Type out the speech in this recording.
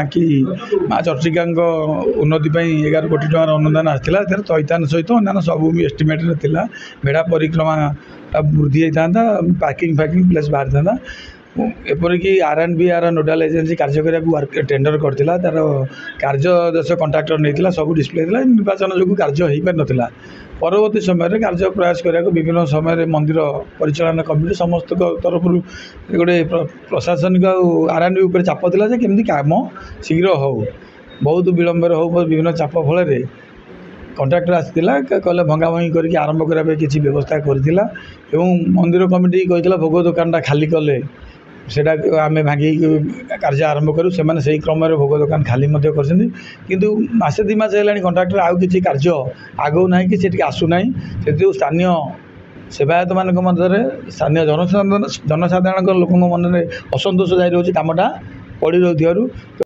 कि माँ चर्चिका उन्नति 11 कोटी टकर अनुदान आसाला चैतान सहित अन्य सब एस्टिमेट भेड़ा परिक्रमा वृद्धि होता पार्किंग फैकिंग प्लेस बाहर था एपरिक R&B नोडाल एजेन्सी कार्य करने टेंडर करता तार कार्यदश कंट्राक्टर नहीं सब डिस्प्ले निर्वाचन जो कार्य हो पार नाला परवर्ती समय कार्य प्रयास करने विभिन्न समय मंदिर परिचालन कमिटी समस्त तरफ गोटे प्रशासनिक R&B चाप था केमती काम शीघ्र हो बहुत विलंब हो विभिन्न चाप फल कंट्राक्टर आसाला कहले भंगा भंगी करके आरंभ करने किसी व्यवस्था करथिला एवं मंदिर कमिटी कहला भोग दुकानटा खाली कले सेटा आम भांगी कार्य आरंभ करूँ से क्रम भोग दुकान खाली किंतु मासे 2 मास है कंट्राक्टर आउ कि कार्य आगो ना कि आसुना से स्थानीय सेवायत मान मध्य स्थानीय जनसाधारण लोक मन में असंतोष जारी रोचे कमटा पड़ रही